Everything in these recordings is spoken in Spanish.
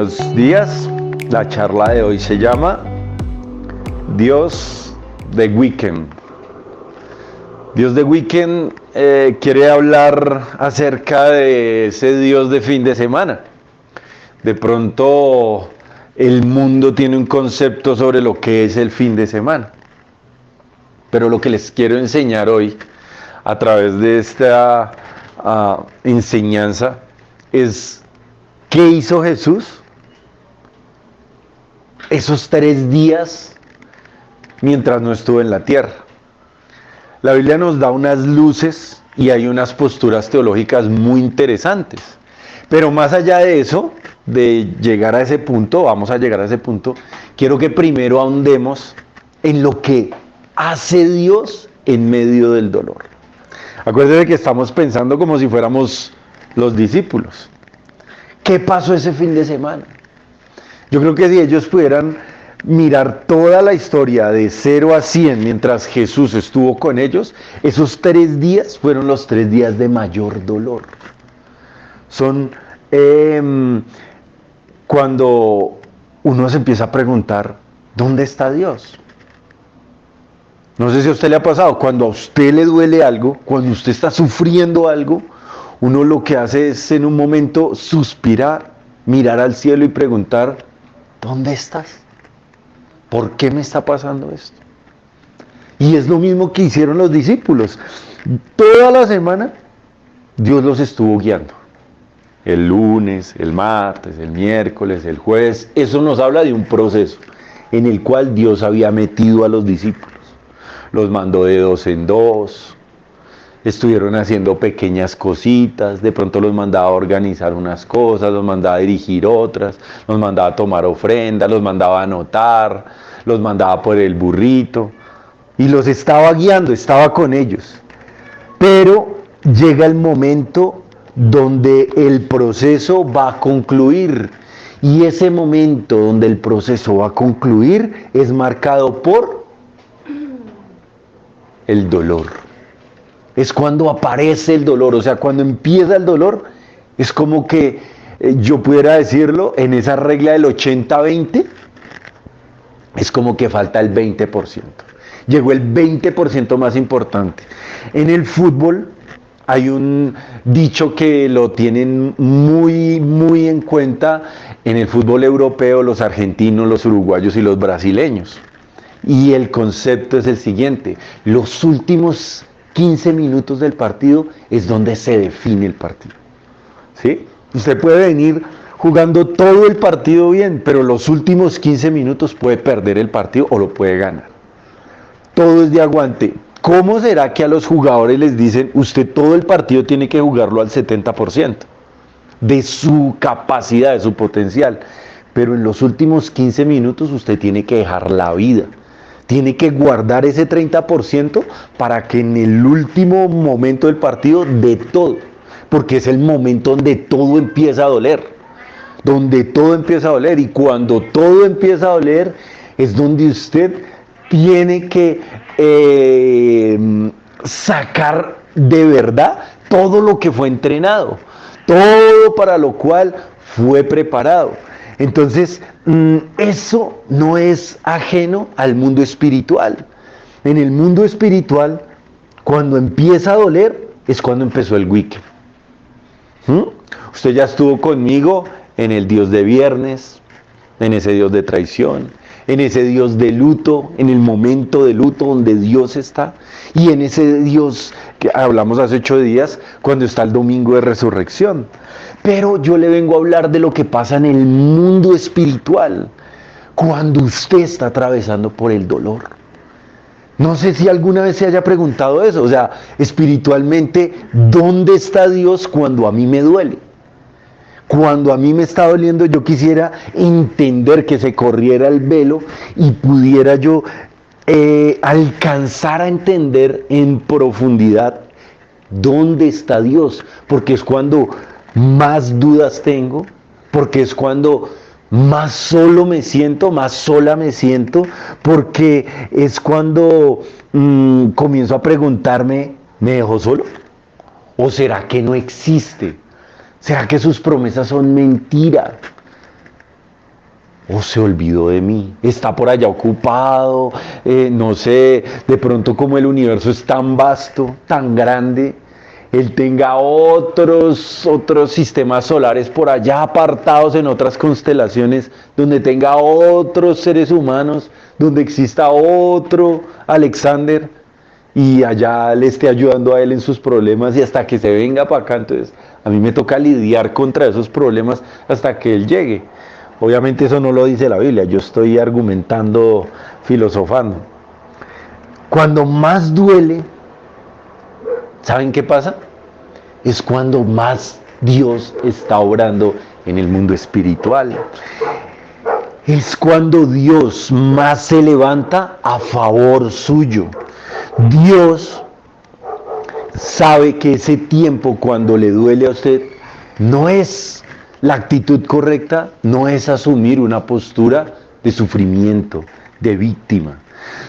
Buenos días. La charla de hoy se llama Dios de Weekend. Dios de Weekend quiere hablar acerca de ese Dios de fin de semana. De pronto el mundo tiene un concepto sobre lo que es el fin de semana. Pero lo que les quiero enseñar hoy a través de esta enseñanza es ¿qué hizo Jesús esos 3 días mientras no estuvo en la tierra? La Biblia nos da unas luces y hay unas posturas teológicas muy interesantes. Pero más allá de eso, de llegar a ese punto, vamos a llegar a ese punto, quiero que primero ahondemos en lo que hace Dios en medio del dolor. Acuérdense que estamos pensando como si fuéramos los discípulos. ¿Qué pasó ese fin de semana? Yo creo que si ellos pudieran mirar toda la historia de 0 a 100 mientras Jesús estuvo con ellos, esos 3 días fueron los 3 días de mayor dolor. Son cuando uno se empieza a preguntar, ¿dónde está Dios? No sé si a usted le ha pasado, cuando a usted le duele algo, cuando usted está sufriendo algo, uno lo que hace es en un momento suspirar, mirar al cielo y preguntar, ¿dónde estás? ¿Por qué me está pasando esto? Y es lo mismo que hicieron los discípulos. Toda la semana Dios los estuvo guiando. El lunes, el martes, el miércoles, el jueves. Eso nos habla de un proceso en el cual Dios había metido a los discípulos. Los mandó de 2 en 2. Estuvieron haciendo pequeñas cositas, de pronto los mandaba a organizar unas cosas, los mandaba a dirigir otras, los mandaba a tomar ofrendas, los mandaba a anotar, los mandaba por el burrito y los estaba guiando, estaba con ellos. Pero llega el momento donde el proceso va a concluir y ese momento donde el proceso va a concluir es marcado por el dolor. Es cuando aparece el dolor, o sea, cuando empieza el dolor, es como que yo pudiera decirlo, en esa regla del 80-20, es como que falta el 20%. Llegó el 20% más importante. En el fútbol hay un dicho que lo tienen muy en cuenta en el fútbol europeo, los argentinos, los uruguayos y los brasileños. Y el concepto es el siguiente, los últimos 15 minutos del partido es donde se define el partido. ¿Sí? Usted puede venir jugando todo el partido bien, pero los últimos 15 minutos puede perder el partido o lo puede ganar. Todo es de aguante. ¿Cómo será que a los jugadores les dicen, usted todo el partido tiene que jugarlo al 70% de su capacidad, de su potencial? Pero en los últimos 15 minutos usted tiene que dejar la vida. Tiene que guardar ese 30% para que en el último momento del partido dé todo. Porque es el momento donde todo empieza a doler. Donde todo empieza a doler. Y cuando todo empieza a doler es donde usted tiene que sacar de verdad todo lo que fue entrenado. Todo para lo cual fue preparado. Entonces, eso no es ajeno al mundo espiritual. En el mundo espiritual, cuando empieza a doler, es cuando empezó el weekend. Usted ya estuvo conmigo en el Dios de viernes, en ese Dios de traición, en ese Dios de luto, en el momento de luto donde Dios está, y en ese Dios que hablamos hace 8 días, cuando está el domingo de resurrección. Pero yo le vengo a hablar de lo que pasa en el mundo espiritual, cuando usted está atravesando por el dolor. No sé si alguna vez se haya preguntado eso, o sea, espiritualmente, ¿dónde está Dios cuando a mí me duele? Cuando a mí me está doliendo, yo quisiera entender que se corriera el velo y pudiera yo alcanzar a entender en profundidad dónde está Dios, porque es cuando más dudas tengo, porque es cuando más solo me siento, más sola me siento, porque es cuando comienzo a preguntarme, ¿me dejó solo? ¿O será que no existe? ¿Será que sus promesas son mentiras? o se olvidó de mí, está por allá ocupado, no sé, de pronto como el universo es tan vasto, tan grande, él tenga otros sistemas solares por allá apartados en otras constelaciones, donde tenga otros seres humanos, donde exista otro Alexander, y allá le esté ayudando a él en sus problemas y hasta que se venga para acá. Entonces a mí me toca lidiar contra esos problemas hasta que él llegue. Obviamente eso no lo dice la Biblia, yo estoy argumentando, filosofando. Cuando más duele, ¿saben qué pasa? Es cuando más Dios está obrando en el mundo espiritual. Es cuando Dios más se levanta a favor suyo. Dios sabe que ese tiempo cuando le duele a usted no es la actitud correcta, no es asumir una postura de sufrimiento, de víctima.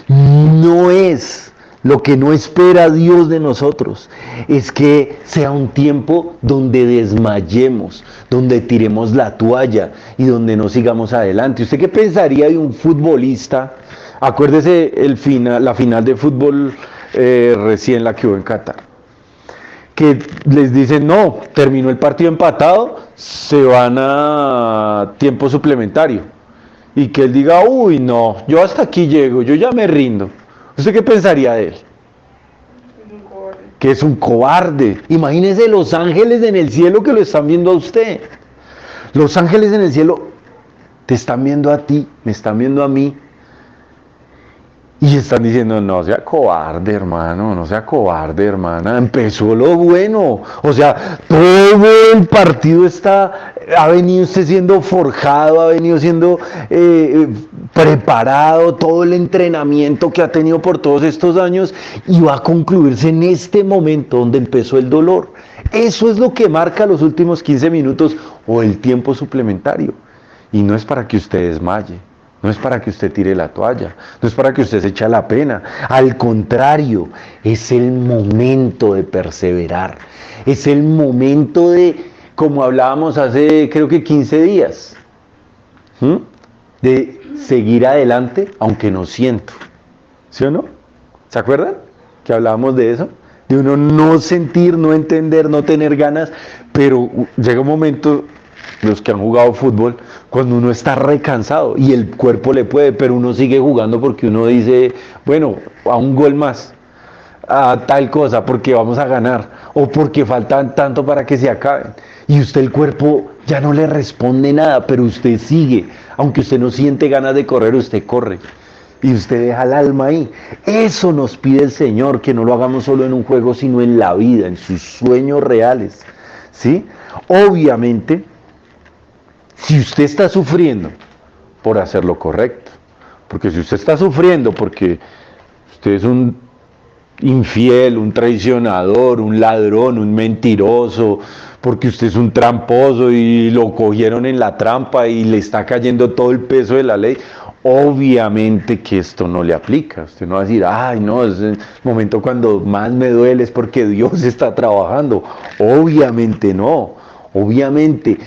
No es lo que no espera Dios de nosotros, es que sea un tiempo donde desmayemos, donde tiremos la toalla y donde no sigamos adelante. ¿Usted qué pensaría de un futbolista? Acuérdese la final de fútbol recién la que hubo en Qatar, que les dicen no, terminó el partido empatado, se van a tiempo suplementario, y que él diga, uy no, yo hasta aquí llego, yo ya me rindo. ¿Usted qué pensaría de él? Que es un cobarde. Imagínese los ángeles en el cielo que lo están viendo a usted. Los ángeles en el cielo te están viendo a ti, me están viendo a mí, y están diciendo, no sea cobarde, hermano, no sea cobarde, hermana. Empezó lo bueno. O sea, todo el partido ha venido usted siendo forjado, ha venido siendo preparado, todo el entrenamiento que ha tenido por todos estos años, y va a concluirse en este momento donde empezó el dolor. Eso es lo que marca los últimos 15 minutos o el tiempo suplementario. Y no es para que usted desmaye. No es para que usted tire la toalla, no es para que usted se eche la pena. Al contrario, es el momento de perseverar. Es el momento de, como hablábamos hace creo que 15 días, de seguir adelante aunque no siento. ¿Sí o no? ¿Se acuerdan? Que hablábamos de eso. De uno no sentir, no entender, no tener ganas, pero llega un momento, los que han jugado fútbol, cuando uno está recansado y el cuerpo le puede, pero uno sigue jugando porque uno dice, bueno, a un gol más, a tal cosa, porque vamos a ganar, o porque faltan tanto para que se acaben. Y usted, el cuerpo ya no le responde nada, pero usted sigue. Aunque usted no siente ganas de correr, usted corre. Y usted deja el alma ahí. Eso nos pide el Señor, que no lo hagamos solo en un juego, sino en la vida, en sus sueños reales. ¿Sí? Obviamente, si usted está sufriendo por hacer lo correcto, porque si usted está sufriendo porque usted es un infiel, un traicionador, un ladrón, un mentiroso, porque usted es un tramposo y lo cogieron en la trampa y le está cayendo todo el peso de la ley, obviamente que esto no le aplica. Usted no va a decir, ay no, es el momento cuando más me duele es porque Dios está trabajando. Obviamente no, obviamente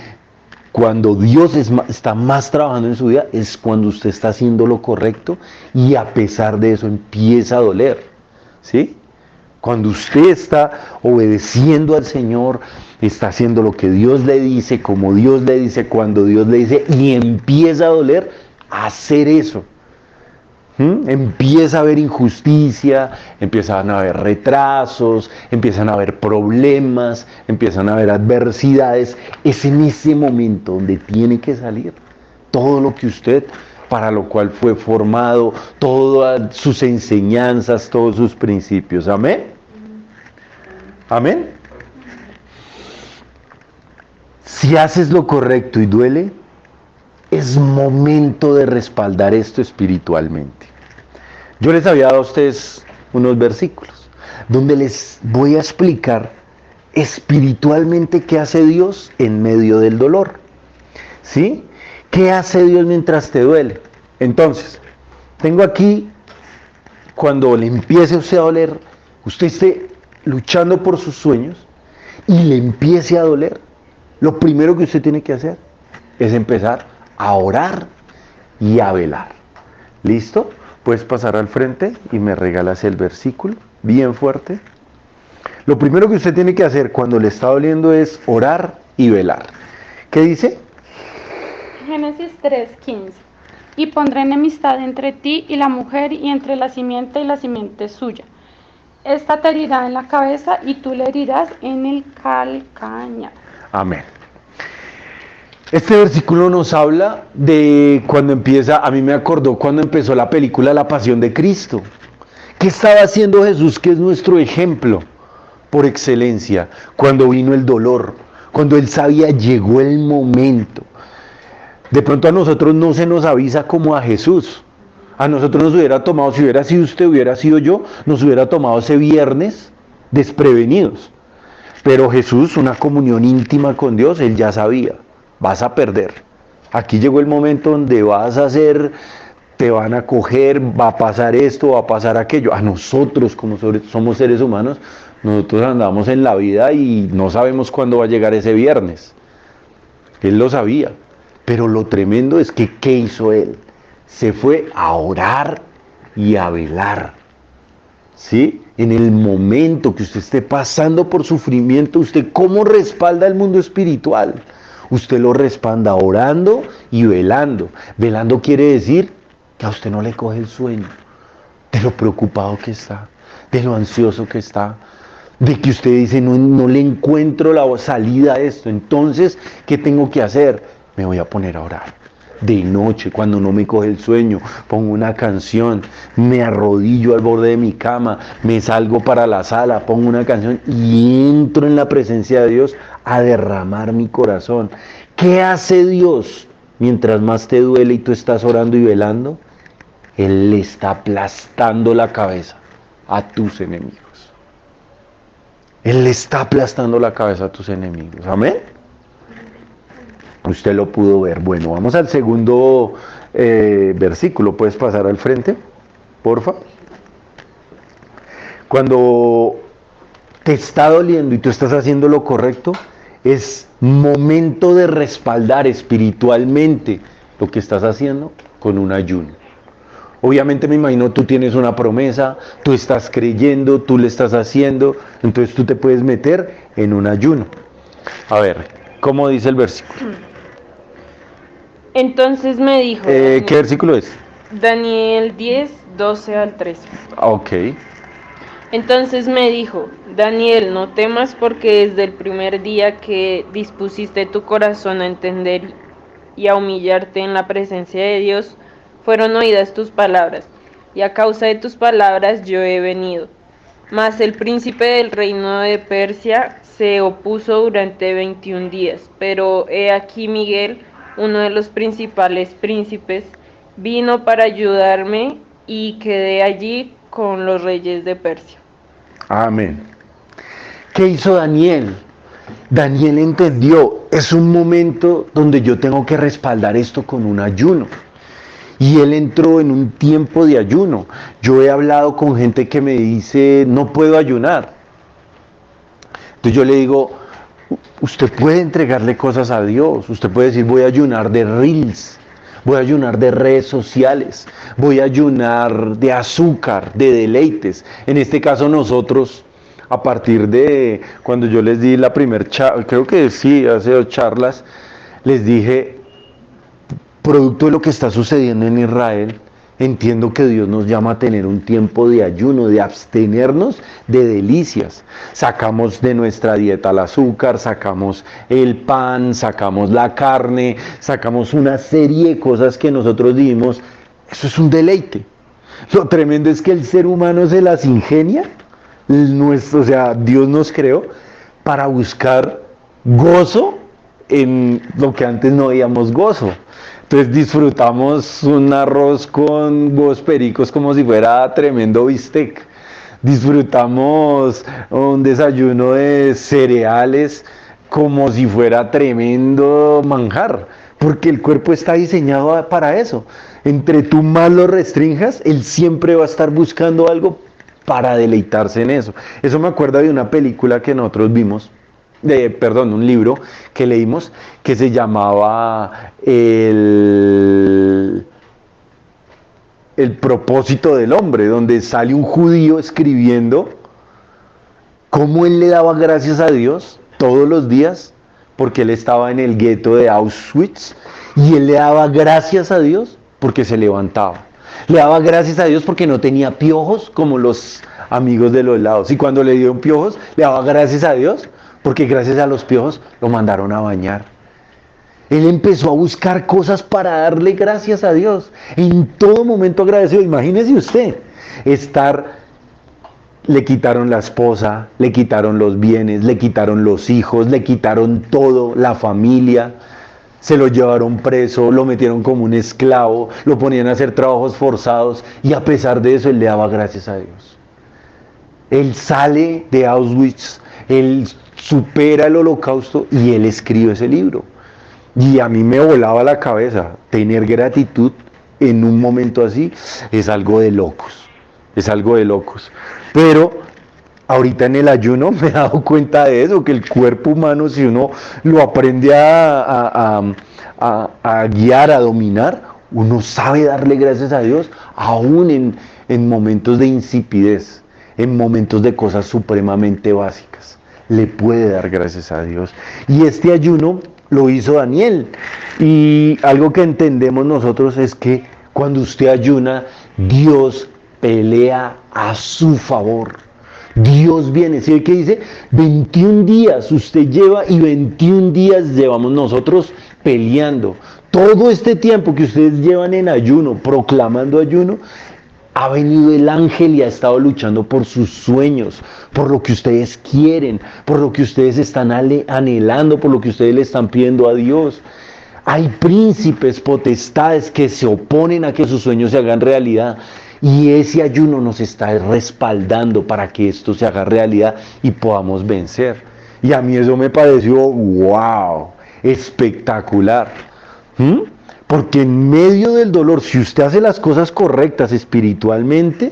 cuando Dios está más trabajando en su vida es cuando usted está haciendo lo correcto y a pesar de eso empieza a doler. ¿Sí? Cuando usted está obedeciendo al Señor, está haciendo lo que Dios le dice, como Dios le dice, cuando Dios le dice, y empieza a doler, hacer eso. Empieza a haber injusticia, empiezan a haber retrasos, empiezan a haber problemas, empiezan a haber adversidades. Es en ese momento donde tiene que salir todo lo que usted, para lo cual fue formado, todas sus enseñanzas, todos sus principios. ¿Amén? ¿Amén? Si haces lo correcto y duele, es momento de respaldar esto espiritualmente. Yo les había dado a ustedes unos versículos donde les voy a explicar espiritualmente qué hace Dios en medio del dolor. ¿Sí? ¿Qué hace Dios mientras te duele? Entonces, tengo aquí, cuando le empiece a usted a doler, usted esté luchando por sus sueños y le empiece a doler, lo primero que usted tiene que hacer es empezar a orar y a velar. ¿Listo? Puedes pasar al frente y me regalas el versículo, bien fuerte. Lo primero que usted tiene que hacer cuando le está doliendo es orar y velar. ¿Qué dice? Génesis 3:15. Y pondré enemistad entre ti y la mujer, y entre la simiente y la simiente suya. Esta te herirá en la cabeza y tú le herirás en el calcañar. Amén. Este versículo nos habla de cuando empieza, a mí me acordó cuando empezó la película La Pasión de Cristo. ¿Qué estaba haciendo Jesús, que es nuestro ejemplo por excelencia? Cuando vino el dolor, cuando Él sabía, llegó el momento. De pronto a nosotros no se nos avisa como a Jesús. A nosotros nos hubiera tomado, si hubiera sido usted, hubiera sido yo, nos hubiera tomado ese viernes desprevenidos. Pero Jesús, una comunión íntima con Dios, Él ya sabía, vas a perder. Aquí llegó el momento donde vas a hacer, te van a coger, va a pasar esto, va a pasar aquello. A nosotros, como somos seres humanos, nosotros andamos en la vida y no sabemos cuándo va a llegar ese viernes. Él lo sabía. Pero lo tremendo es que, ¿qué hizo Él? Se fue a orar y a velar. ¿Sí? En el momento que usted esté pasando por sufrimiento, ¿usted cómo respalda el mundo espiritual? Usted lo respalda orando y velando. Velando quiere decir que a usted no le coge el sueño, de lo preocupado que está, de lo ansioso que está, de que usted dice, no le encuentro la salida a esto. Entonces, ¿qué tengo que hacer? Me voy a poner a orar. De noche, cuando no me coge el sueño, pongo una canción, me arrodillo al borde de mi cama, me salgo para la sala, pongo una canción y entro en la presencia de Dios a derramar mi corazón. ¿Qué hace Dios mientras más te duele y tú estás orando y velando? Él le está aplastando la cabeza a tus enemigos. Él le está aplastando la cabeza a tus enemigos. ¿Amén? Usted lo pudo ver. Bueno, vamos al segundo versículo. ¿Puedes pasar al frente, porfa? Cuando te está doliendo y tú estás haciendo lo correcto, es momento de respaldar espiritualmente lo que estás haciendo con un ayuno. Obviamente me imagino tú tienes una promesa, tú estás creyendo, tú le estás haciendo, entonces tú te puedes meter en un ayuno. A ver, ¿cómo dice el versículo? Entonces me dijo... ¿Qué versículo es? Daniel 10, 12 al 13. Ok. Entonces me dijo, Daniel, no temas, porque desde el primer día que dispusiste tu corazón a entender y a humillarte en la presencia de Dios, fueron oídas tus palabras, y a causa de tus palabras yo he venido. Mas el príncipe del reino de Persia se opuso durante 21 días, pero he aquí Miguel, uno de los principales príncipes, vino para ayudarme y quedé allí con los reyes de Persia. Amén. ¿Qué hizo Daniel? Daniel entendió, es un momento donde yo tengo que respaldar esto con un ayuno. Y él entró en un tiempo de ayuno. Yo he hablado con gente que me dice, no puedo ayunar. Entonces yo le digo, usted puede entregarle cosas a Dios. Usted puede decir, voy a ayunar de reels, voy a ayunar de redes sociales, voy a ayunar de azúcar, de deleites. En este caso nosotros, a partir de cuando yo les di la primera charla, creo que sí, hace 2 charlas, les dije, producto de lo que está sucediendo en Israel, entiendo que Dios nos llama a tener un tiempo de ayuno, de abstenernos de delicias. Sacamos de nuestra dieta el azúcar, sacamos el pan, sacamos la carne, sacamos una serie de cosas que nosotros dimos. Eso es un deleite. Lo tremendo es que el ser humano se las ingenia, o sea, Dios nos creó para buscar gozo en lo que antes no veíamos gozo. Entonces disfrutamos un arroz con huevos pericos como si fuera tremendo bistec. Disfrutamos un desayuno de cereales como si fuera tremendo manjar, porque el cuerpo está diseñado para eso. Entre tú más lo restringas, él siempre va a estar buscando algo para deleitarse en eso. Eso me acuerda de una película que nosotros vimos, un libro que leímos que se llamaba el propósito del hombre, donde sale un judío escribiendo cómo él le daba gracias a Dios todos los días, porque él estaba en el gueto de Auschwitz, y él le daba gracias a Dios porque se levantaba. Le daba gracias a Dios porque no tenía piojos como los amigos de los lados. Y cuando le dieron piojos, le daba gracias a Dios porque gracias a los piojos lo mandaron a bañar. Él empezó a buscar cosas para darle gracias a Dios. En todo momento agradecido. Imagínese usted le quitaron la esposa, le quitaron los bienes, le quitaron los hijos, le quitaron todo, la familia. Se lo llevaron preso, lo metieron como un esclavo, lo ponían a hacer trabajos forzados y a pesar de eso él le daba gracias a Dios. Él sale de Auschwitz, él supera el holocausto y él escribe ese libro. Y a mí me volaba la cabeza. Tener gratitud en un momento así es algo de locos, es algo de locos. Pero ahorita en el ayuno me he dado cuenta de eso, que el cuerpo humano, si uno lo aprende a guiar, a dominar, uno sabe darle gracias a Dios, aún en momentos de insipidez, en momentos de cosas supremamente básicas. Le puede dar gracias a Dios. Y este ayuno lo hizo Daniel. Y algo que entendemos nosotros es que cuando usted ayuna, Dios pelea a su favor. Dios viene, ¿sí que dice? 21 días usted lleva y 21 días llevamos nosotros peleando. Todo este tiempo que ustedes llevan en ayuno, proclamando ayuno, ha venido el ángel y ha estado luchando por sus sueños, por lo que ustedes quieren, por lo que ustedes están anhelando, por lo que ustedes le están pidiendo a Dios. Hay príncipes, potestades que se oponen a que sus sueños se hagan realidad. Y ese ayuno nos está respaldando para que esto se haga realidad y podamos vencer. Y a mí eso me pareció, wow, espectacular. Porque en medio del dolor, si usted hace las cosas correctas espiritualmente,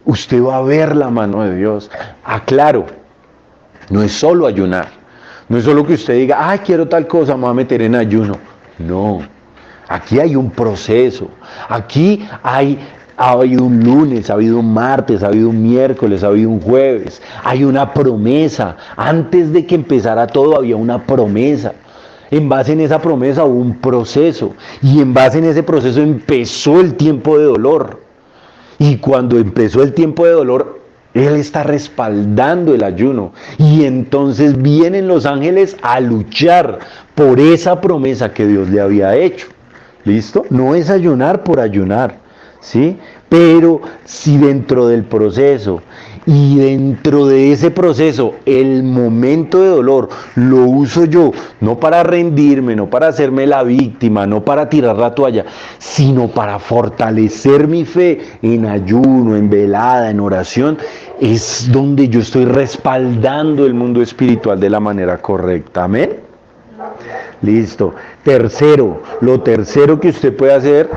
usted va a ver la mano de Dios. Aclaro, no es solo ayunar. No es solo que usted diga, ay, quiero tal cosa, me voy a meter en ayuno. No, aquí hay un proceso. Aquí ha habido un lunes, ha habido un martes, ha habido un miércoles, ha habido un jueves. Hay una promesa. Antes de que empezara todo había una promesa. En base en esa promesa hubo un proceso. Y en base en ese proceso empezó el tiempo de dolor. Y cuando empezó el tiempo de dolor, Él está respaldando el ayuno. Y entonces vienen los ángeles a luchar por esa promesa que Dios le había hecho. ¿Listo? No es ayunar por ayunar, ¿sí? Pero si dentro del proceso y dentro de ese proceso el momento de dolor lo uso yo, no para rendirme, no para hacerme la víctima, no para tirar la toalla, sino para fortalecer mi fe en ayuno, en velada, en oración, es donde yo estoy respaldando el mundo espiritual de la manera correcta. Amén. Listo. Tercero, lo tercero que usted puede hacer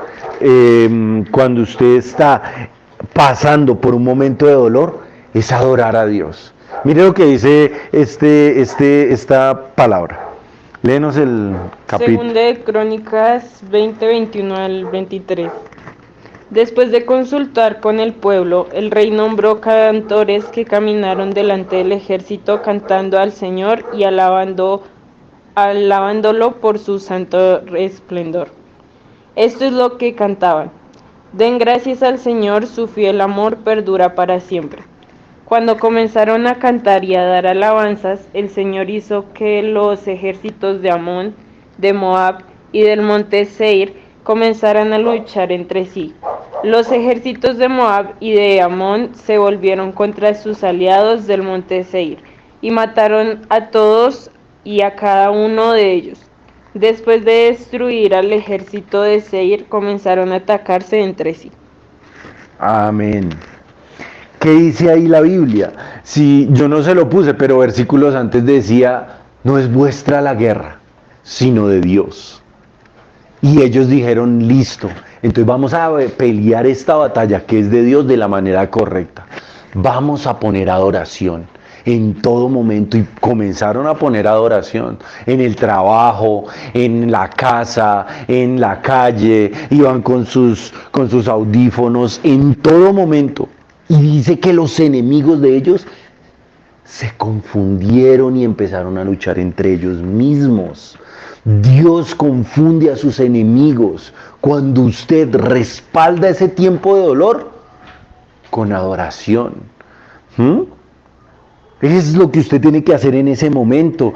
cuando usted está pasando por un momento de dolor es adorar a Dios. Mire lo que dice esta palabra. Léenos el capítulo. Segunda de Crónicas 20, 21 al 23. Después de consultar con el pueblo, el rey nombró cantores que caminaron delante del ejército cantando al Señor y alabándolo por su santo esplendor. Esto es lo que cantaban: den gracias al Señor, su fiel amor perdura para siempre. Cuando comenzaron a cantar y a dar alabanzas, el Señor hizo que los ejércitos de Amón, de Moab y del monte Seir comenzaran a luchar entre sí. Los ejércitos de Moab y de Amón se volvieron contra sus aliados del monte Seir y mataron a todos y a cada uno de ellos. Después de destruir al ejército de Seir, comenzaron a atacarse entre sí. Amén. ¿Qué dice ahí la Biblia? Si yo no se lo puse, pero versículos antes decía, no es vuestra la guerra, sino de Dios. Y ellos dijeron, listo, entonces vamos a pelear esta batalla que es de Dios de la manera correcta. Vamos a poner adoración. en todo momento, y comenzaron a poner adoración en el trabajo, en la casa, en la calle, iban con sus audífonos en todo momento. Y dice que los enemigos de ellos se confundieron y empezaron a luchar entre ellos mismos. Dios confunde a sus enemigos cuando usted respalda ese tiempo de dolor con adoración. Es lo que usted tiene que hacer en ese momento.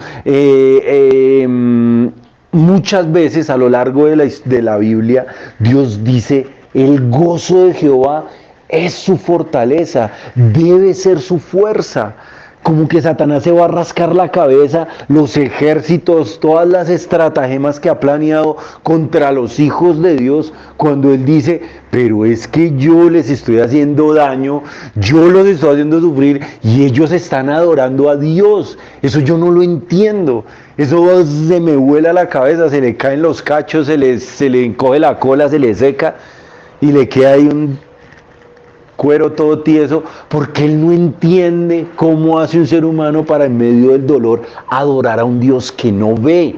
Muchas veces a lo largo de la Biblia, Dios dice, el gozo de Jehová es su fortaleza, debe ser su fuerza. Como que Satanás se va a rascar la cabeza, los ejércitos, todas las estratagemas que ha planeado contra los hijos de Dios, cuando Él dice, pero es que yo les estoy haciendo daño, yo los estoy haciendo sufrir y ellos están adorando a Dios. Eso yo no lo entiendo. Eso se me vuela la cabeza, se le caen los cachos, se le encoge la cola, se le seca y le queda ahí un cuero todo tieso, porque él no entiende cómo hace un ser humano para en medio del dolor adorar a un Dios que no ve,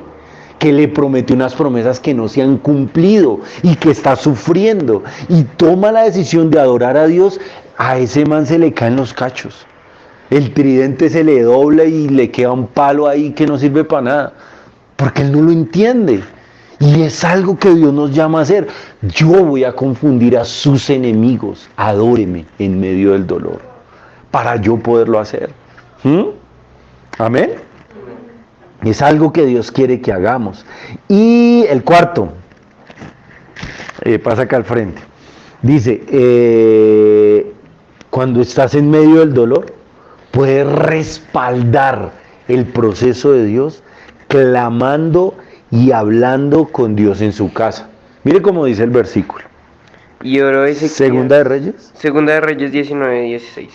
que le prometió unas promesas que no se han cumplido y que está sufriendo, y toma la decisión de adorar a Dios. A ese man se le caen los cachos, el tridente se le dobla y le queda un palo ahí que no sirve para nada, porque él no lo entiende. Y es algo que Dios nos llama a hacer. Yo voy a confundir a sus enemigos. Adóreme en medio del dolor, para yo poderlo hacer. Amén. Es algo que Dios quiere que hagamos. Y el cuarto, pasa acá al frente. Dice, cuando estás en medio del dolor, puedes respaldar el proceso de Dios clamando y hablando con Dios en su casa. Mire cómo dice el versículo. Y oró Ezequías. Segunda de Reyes. Segunda de Reyes 19:16.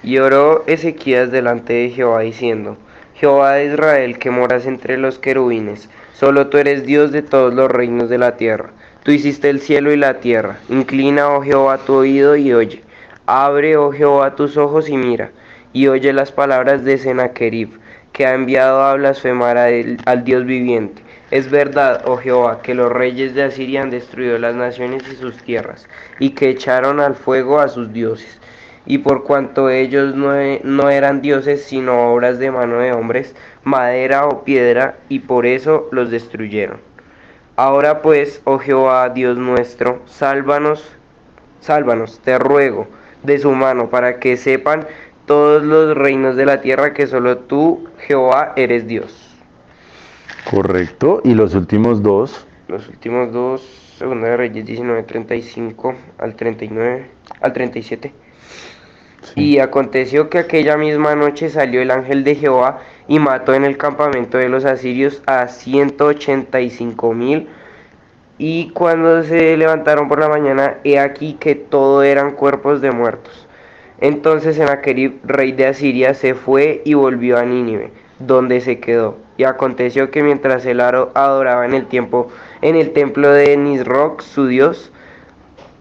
Y oró Ezequías delante de Jehová diciendo: Jehová de Israel, que moras entre los querubines, solo tú eres Dios de todos los reinos de la tierra. Tú hiciste el cielo y la tierra. Inclina, oh Jehová, tu oído y oye. Abre, oh Jehová, tus ojos y mira. Y oye las palabras de Sennacherib, que ha enviado a blasfemar al Dios viviente. Es verdad, oh Jehová, que los reyes de Asiria han destruido las naciones y sus tierras, y que echaron al fuego a sus dioses. Y por cuanto ellos no eran dioses, sino obras de mano de hombres, madera o piedra, y por eso los destruyeron. Ahora pues, oh Jehová, Dios nuestro, sálvanos, te ruego, de su mano, para que sepan todos los reinos de la tierra que solo tú, Jehová, eres Dios. Correcto. ¿Y los últimos dos? Los últimos dos, Segunda de Reyes 19:35 al 37. Sí. Y aconteció que aquella misma noche salió el ángel de Jehová y mató en el campamento de los asirios a 185,000. Y cuando se levantaron por la mañana, he aquí que todo eran cuerpos de muertos. Entonces Sennacherib, rey de Asiria, se fue y volvió a Nínive, donde se quedó. Y aconteció que mientras él adoraba en el templo de Nisroch, su dios,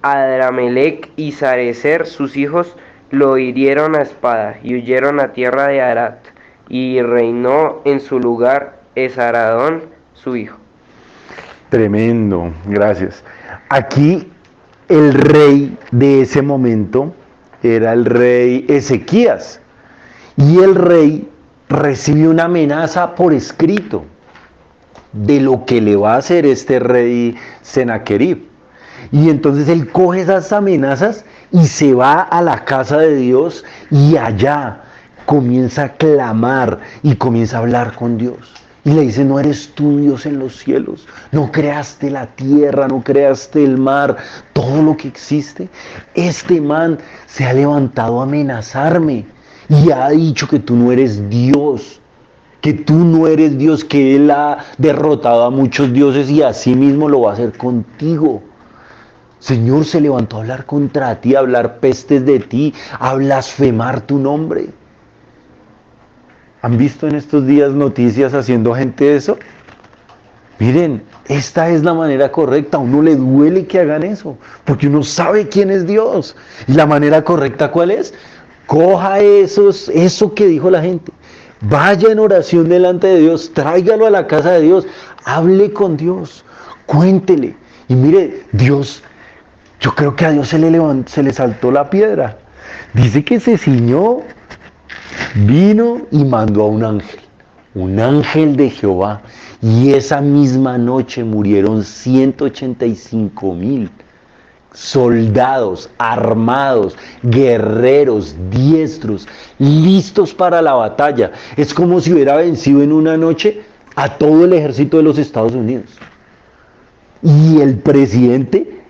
Adramelech y Sarecer, sus hijos, lo hirieron a espada y huyeron a tierra de Arad, y reinó en su lugar Esaradón, su hijo. Tremendo, gracias. Aquí el rey de ese momento era el rey Ezequías, y el rey recibe una amenaza por escrito de lo que le va a hacer este rey Sennacherib. Y entonces él coge esas amenazas y se va a la casa de Dios, y allá comienza a clamar y comienza a hablar con Dios. Y le dice: no eres tú Dios en los cielos, no creaste la tierra, no creaste el mar, todo lo que existe. Este man se ha levantado a amenazarme y ha dicho que tú no eres Dios, que tú no eres Dios, que él ha derrotado a muchos dioses y así mismo lo va a hacer contigo. Señor, se levantó a hablar contra ti, a hablar pestes de ti, a blasfemar tu nombre. ¿Han visto en estos días noticias haciendo gente eso? Miren, esta es la manera correcta. A uno le duele que hagan eso, porque uno sabe quién es Dios. ¿Y la manera correcta cuál es? Coja eso que dijo la gente. Vaya en oración delante de Dios, tráigalo a la casa de Dios, hable con Dios, cuéntele. Y mire, Dios, yo creo que a Dios se le saltó la piedra. Dice que se ciñó, vino y mandó a un ángel de Jehová. Y esa misma noche murieron 185,000 soldados armados, guerreros, diestros, listos para la batalla. Es como si hubiera vencido en una noche a todo el ejército de los Estados Unidos. Y el presidente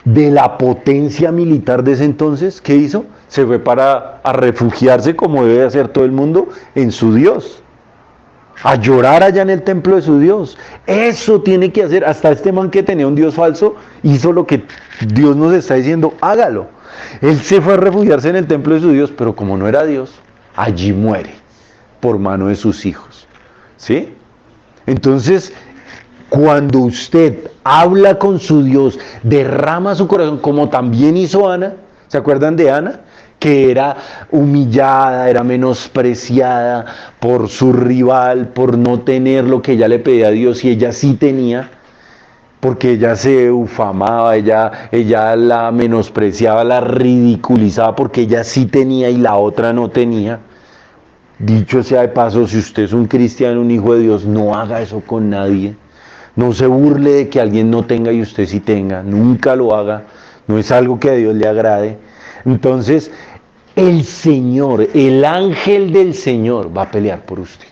de la potencia militar de ese entonces, ¿qué hizo? Se fue a refugiarse, como debe hacer todo el mundo, en su Dios. A llorar allá en el templo de su Dios. Eso tiene que hacer. Hasta este man que tenía un Dios falso hizo lo que Dios nos está diciendo, hágalo. Él se fue a refugiarse en el templo de su Dios, pero como no era Dios, allí muere por mano de sus hijos. ¿Sí? Entonces, cuando usted habla con su Dios, derrama su corazón, como también hizo Ana. ¿Se acuerdan de Ana? Que era humillada, era menospreciada por su rival, por no tener lo que ella le pedía a Dios y ella sí tenía, porque ella se ufamaba, ella la menospreciaba, la ridiculizaba porque ella sí tenía y la otra no tenía. Dicho sea de paso, si usted es un cristiano, un hijo de Dios, no haga eso con nadie. No se burle de que alguien no tenga y usted sí tenga, nunca lo haga, no es algo que a Dios le agrade. Entonces, el Señor, el ángel del Señor va a pelear por usted.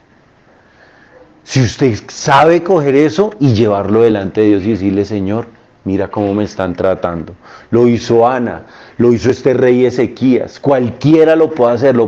Si usted sabe coger eso y llevarlo delante de Dios y decirle, Señor, mira cómo me están tratando. Lo hizo Ana, lo hizo este rey Ezequías. Cualquiera lo puede hacer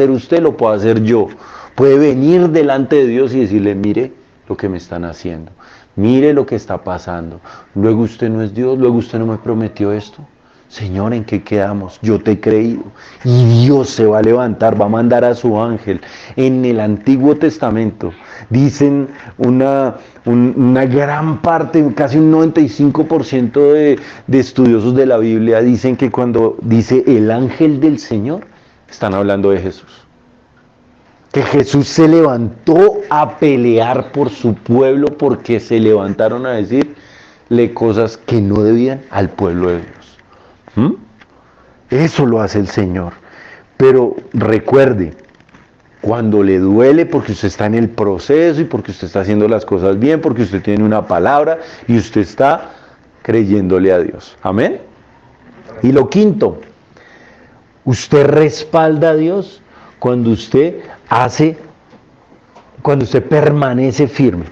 usted, lo puede hacer yo. Puede venir delante de Dios y decirle, mire lo que me están haciendo. Mire lo que está pasando. Luego usted no es Dios, luego usted no me prometió esto. Señor, ¿en qué quedamos? Yo te he creído. Y Dios se va a levantar, va a mandar a su ángel. En el Antiguo Testamento dicen una gran parte, casi un 95% de estudiosos de la Biblia dicen que cuando dice el ángel del Señor, están hablando de Jesús. Que Jesús se levantó a pelear por su pueblo porque se levantaron a decirle cosas que no debían al pueblo de Dios. Eso lo hace el Señor. Pero recuerde, cuando le duele porque usted está en el proceso y porque usted está haciendo las cosas bien, porque usted tiene una palabra y usted está creyéndole a Dios. Amén. Y lo quinto, usted respalda a Dios cuando usted permanece firme.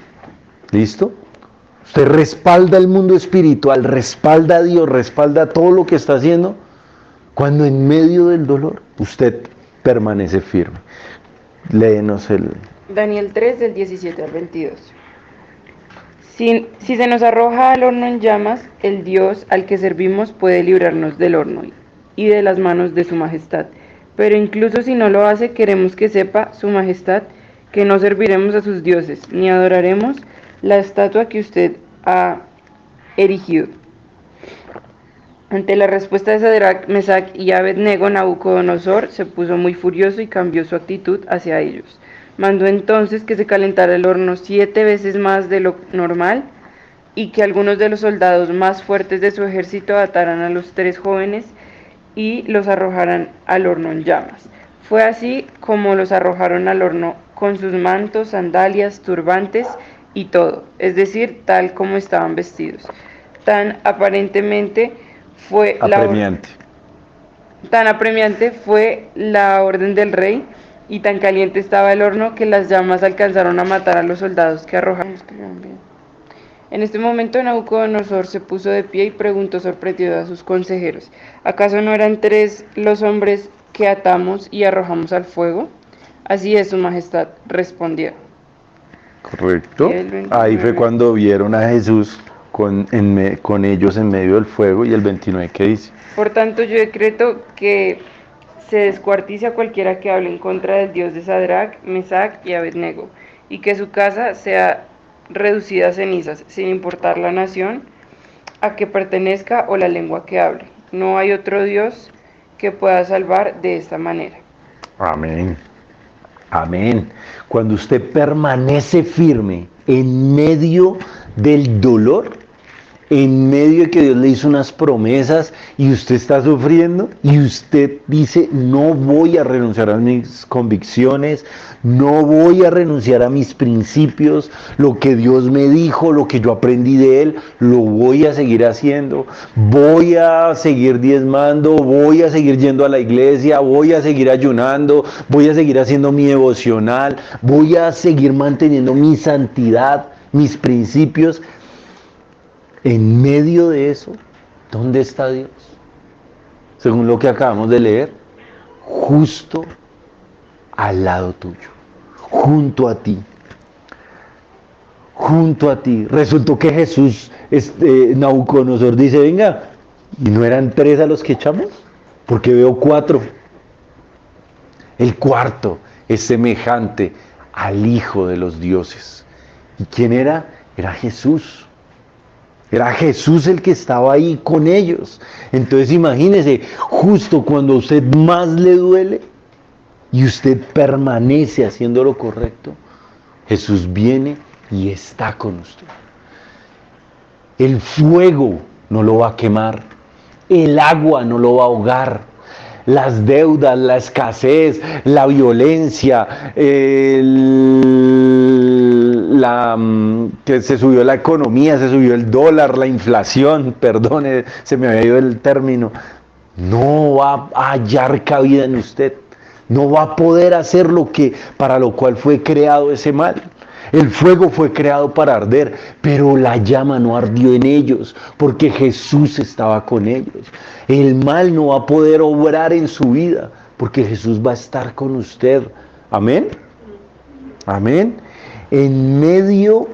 ¿Listo? Usted respalda el mundo espiritual, respalda a Dios, respalda todo lo que está haciendo, cuando en medio del dolor usted permanece firme. Léenos el... Daniel 3, del 17 al 22. Si se nos arroja al horno en llamas, el Dios al que servimos puede librarnos del horno y de las manos de su majestad. Pero incluso si no lo hace, queremos que sepa su majestad que no serviremos a sus dioses, ni adoraremos la estatua que usted ha erigido. Ante la respuesta de Sadrach, Mesach y Abed-Nego, Nabucodonosor se puso muy furioso y cambió su actitud hacia ellos. Mandó entonces que se calentara el horno 7 veces más de lo normal y que algunos de los soldados más fuertes de su ejército ataran a los 3 jóvenes y los arrojaran al horno en llamas. Fue así como los arrojaron al horno con sus mantos, sandalias, turbantes y todo, es decir, tal como estaban vestidos. Tan apremiante fue la orden del rey y tan caliente estaba el horno que las llamas alcanzaron a matar a los soldados que arrojaron. En este momento Nabucodonosor se puso de pie y preguntó sorprendido a sus consejeros: ¿acaso no eran 3 los hombres que atamos y arrojamos al fuego? Así es, su majestad, respondieron. Correcto. Ahí fue cuando vieron a Jesús con ellos en medio del fuego. Y el 29, ¿qué dice? Por tanto, yo decreto que se descuartice a cualquiera que hable en contra del Dios de Sadrach, Mesach y Abed-Nego, y que su casa sea reducida a cenizas, sin importar la nación a que pertenezca o la lengua que hable. No hay otro Dios que pueda salvar de esta manera. Amén. Amén. Cuando usted permanece firme en medio del dolor, en medio de que Dios le hizo unas promesas y usted está sufriendo y usted dice, no voy a renunciar a mis convicciones, no voy a renunciar a mis principios, lo que Dios me dijo, lo que yo aprendí de Él, lo voy a seguir haciendo, voy a seguir diezmando, voy a seguir yendo a la iglesia, voy a seguir ayunando, voy a seguir haciendo mi devocional, voy a seguir manteniendo mi santidad, mis principios. En medio de eso, ¿dónde está Dios? Según lo que acabamos de leer, justo al lado tuyo, junto a ti. Junto a ti. Resultó que Jesús, Nabucodonosor dice, venga, ¿y no eran 3 a los que echamos? Porque veo 4. El cuarto es semejante al Hijo de los dioses. ¿Y quién era? Era Jesús. Era Jesús el que estaba ahí con ellos. Entonces imagínese, justo cuando a usted más le duele y usted permanece haciendo lo correcto, Jesús viene y está con usted. El fuego no lo va a quemar, el agua no lo va a ahogar, las deudas, la escasez, la violencia, que se subió la economía, se subió el dólar, la inflación, perdone, se me había ido el término, no va a hallar cabida en usted, no va a poder hacer lo que, para lo cual fue creado ese mal. El fuego fue creado para arder, pero la llama no ardió en ellos, porque Jesús estaba con ellos. El mal no va a poder obrar en su vida, porque Jesús va a estar con usted. Amén. Amén. En medio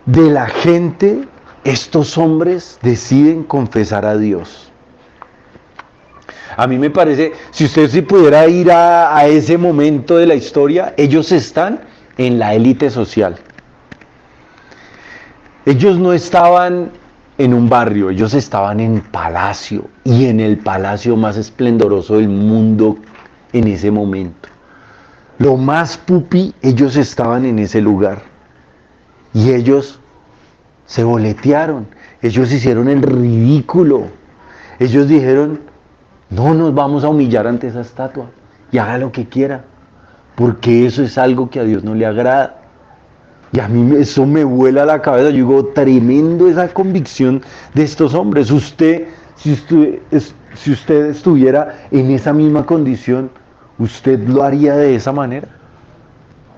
de la gente, estos hombres deciden confesar a Dios. A mí me parece, si usted sí pudiera ir a ese momento de la historia, ellos están en la élite social. Ellos no estaban en un barrio, ellos estaban en palacio, y en el palacio más esplendoroso del mundo en ese momento. Lo más pupi, ellos estaban en ese lugar. Y ellos se boletearon, ellos hicieron el ridículo. Ellos dijeron, no nos vamos a humillar ante esa estatua y haga lo que quiera, porque eso es algo que a Dios no le agrada. Y a mí eso me vuela la cabeza. Yo digo, tremendo esa convicción de estos hombres. Si usted estuviera en esa misma condición, ¿usted lo haría de esa manera?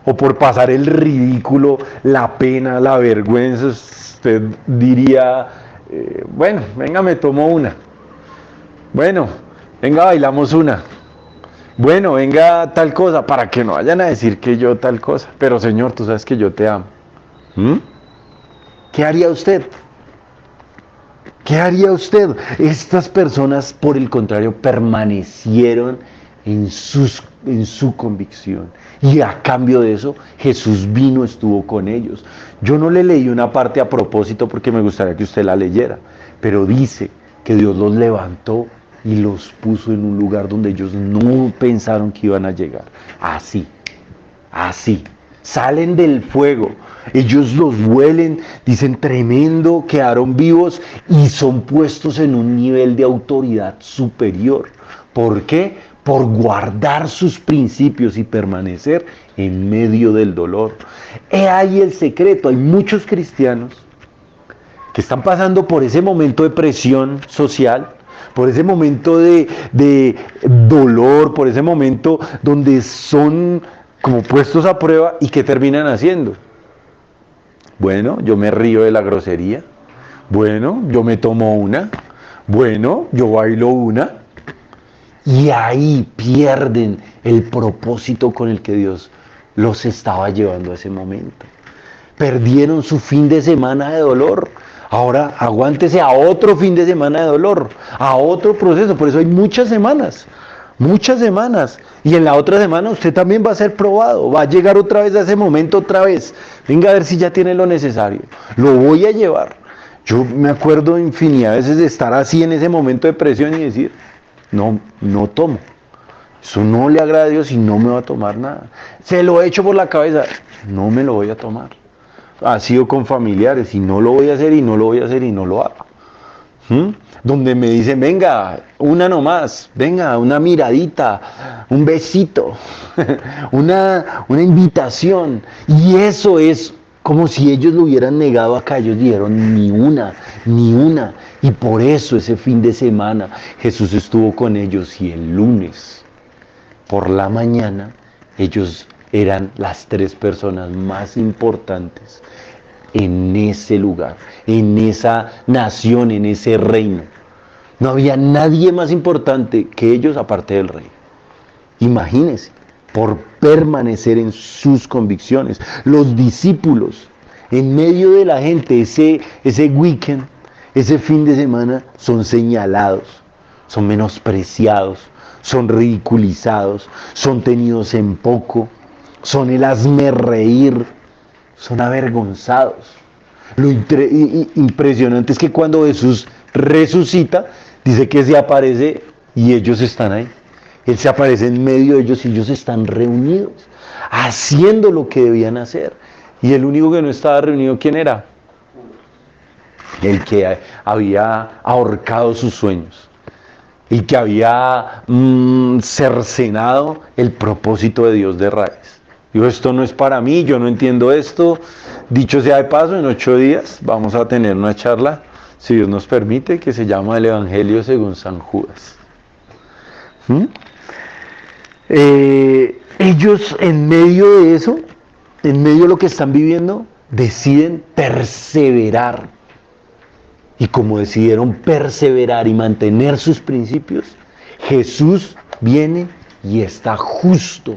O por pasar el ridículo, la pena, la vergüenza, usted diría, bueno, venga, me tomo una. Bueno, venga, bailamos una. Bueno, venga tal cosa, para que no vayan a decir que yo tal cosa. Pero Señor, tú sabes que yo te amo. ¿Qué haría usted? ¿Qué haría usted? Estas personas, por el contrario, permanecieron en su convicción. Y a cambio de eso, Jesús vino, estuvo con ellos. Yo no le leí una parte a propósito porque me gustaría que usted la leyera, pero dice que Dios los levantó y los puso en un lugar donde ellos no pensaron que iban a llegar. Así. Salen del fuego, ellos los huelen, dicen tremendo, quedaron vivos y son puestos en un nivel de autoridad superior. ¿Por qué? Por guardar sus principios y permanecer en medio del dolor. He ahí el secreto. Hay muchos cristianos que están pasando por ese momento de presión social, por ese momento de dolor, por ese momento donde son como puestos a prueba, y ¿qué terminan haciendo? Bueno, yo me río de la grosería, bueno, yo me tomo una, bueno, yo bailo una, y ahí pierden el propósito con el que Dios los estaba llevando a ese momento. Perdieron su fin de semana de dolor. Ahora aguántese a otro fin de semana de dolor, a otro proceso. Por eso hay muchas semanas. Y en la otra semana usted también va a ser probado. Va a llegar otra vez a ese momento otra vez. Venga a ver si ya tiene lo necesario. Lo voy a llevar. Yo me acuerdo infinidad de veces de estar así en ese momento de presión y decir, no, no tomo. Eso no le agrada a Dios y no me va a tomar nada. Se lo he hecho por la cabeza, no me lo voy a tomar. Ha sido con familiares y no lo voy a hacer y no lo voy a hacer y no lo hago. Donde me dicen, venga, una nomás, venga, una miradita, un besito, una invitación. Y eso es como si ellos lo hubieran negado acá. Ellos dijeron, ni una, ni una. Y por eso ese fin de semana Jesús estuvo con ellos y el lunes por la mañana ellos eran las 3 personas más importantes en ese lugar, en esa nación, en ese reino. No había nadie más importante que ellos aparte del rey. Imagínense, por permanecer en sus convicciones. Los discípulos, en medio de la gente, ese weekend, ese fin de semana, son señalados, son menospreciados, son ridiculizados, son tenidos en poco, son el hazmerreír, son avergonzados. Lo impresionante es que cuando Jesús resucita, dice que se aparece y ellos están ahí. Él se aparece en medio de ellos y ellos están reunidos, haciendo lo que debían hacer. Y el único que no estaba reunido, ¿quién era? El que había ahorcado sus sueños. El que había cercenado el propósito de Dios de raíz. Digo, esto no es para mí, yo no entiendo esto. Dicho sea de paso, en 8 días vamos a tener una charla, si Dios nos permite, que se llama El Evangelio según San Judas. Ellos en medio de eso, en medio de lo que están viviendo, deciden perseverar. Y como decidieron perseverar y mantener sus principios, Jesús viene y está justo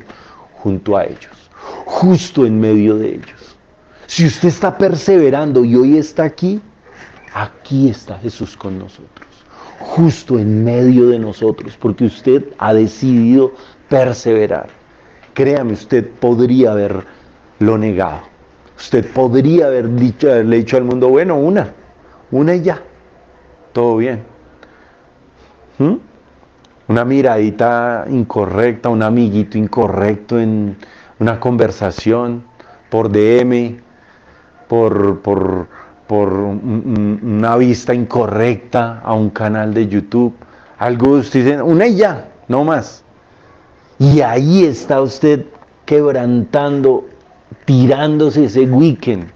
junto a ellos, justo en medio de ellos. Si usted está perseverando y hoy está aquí, aquí está Jesús con nosotros, justo en medio de nosotros, porque usted ha decidido perseverar. Créame, usted podría haberlo negado. Usted podría haberle dicho al mundo, bueno, una y ya, todo bien. Una miradita incorrecta, un amiguito incorrecto en una conversación, por DM, por una vista incorrecta a un canal de YouTube. Algo usted dice, una y ya, no más. Y ahí está usted quebrantando, tirándose ese weekend,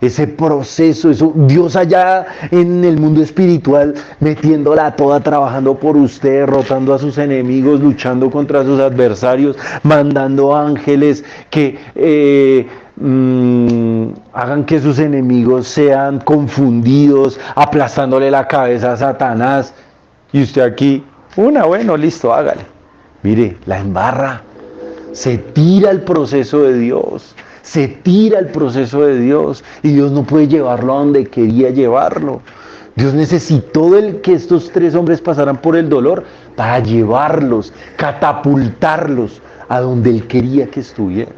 ese proceso, eso, Dios allá en el mundo espiritual, metiéndola toda, trabajando por usted, derrotando a sus enemigos, luchando contra sus adversarios, mandando ángeles que hagan que sus enemigos sean confundidos, aplastándole la cabeza a Satanás. Y usted aquí, bueno, listo, hágale. Mire, la embarra, se tira el proceso de Dios. Se tira el proceso de Dios y Dios no puede llevarlo a donde quería llevarlo. Dios necesitó que estos 3 hombres pasaran por el dolor para llevarlos, catapultarlos a donde Él quería que estuvieran.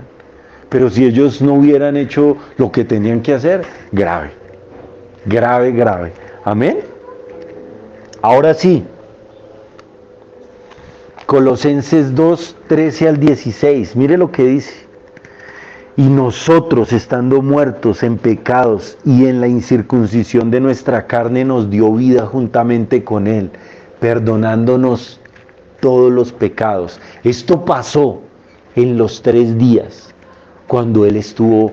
Pero si ellos no hubieran hecho lo que tenían que hacer, grave, grave, grave. Amén. Ahora sí, Colosenses 2, 13 al 16, mire lo que dice. Y nosotros, estando muertos en pecados y en la incircuncisión de nuestra carne, nos dio vida juntamente con Él, perdonándonos todos los pecados. Esto pasó en los 3 días, cuando Él estuvo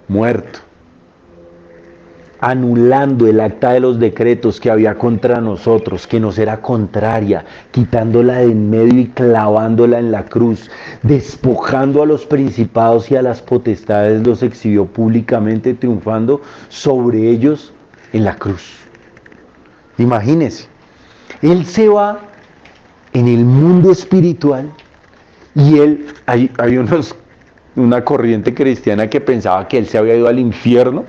muerto, anulando el acta de los decretos que había contra nosotros, que nos era contraria, quitándola de en medio y clavándola en la cruz, despojando a los principados y a las potestades, los exhibió públicamente, triunfando sobre ellos en la cruz. Imagínense, Él se va en el mundo espiritual y hay una corriente cristiana que pensaba que Él se había ido al infierno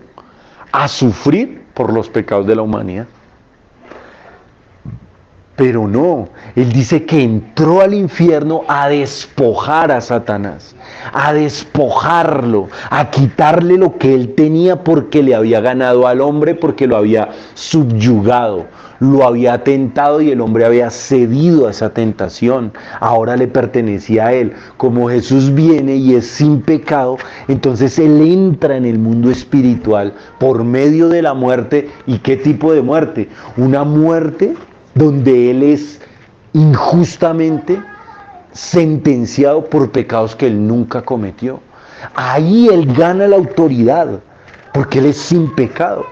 a sufrir por los pecados de la humanidad. Pero no, él dice que entró al infierno a despojar a Satanás, a despojarlo, a quitarle lo que él tenía porque le había ganado al hombre, porque lo había subyugado, lo había tentado y el hombre había cedido a esa tentación. Ahora le pertenecía a él. Como Jesús viene y es sin pecado, entonces él entra en el mundo espiritual por medio de la muerte. ¿Y qué tipo de muerte? Una muerte donde él es injustamente sentenciado por pecados que él nunca cometió. Ahí él gana la autoridad, porque él es sin pecado.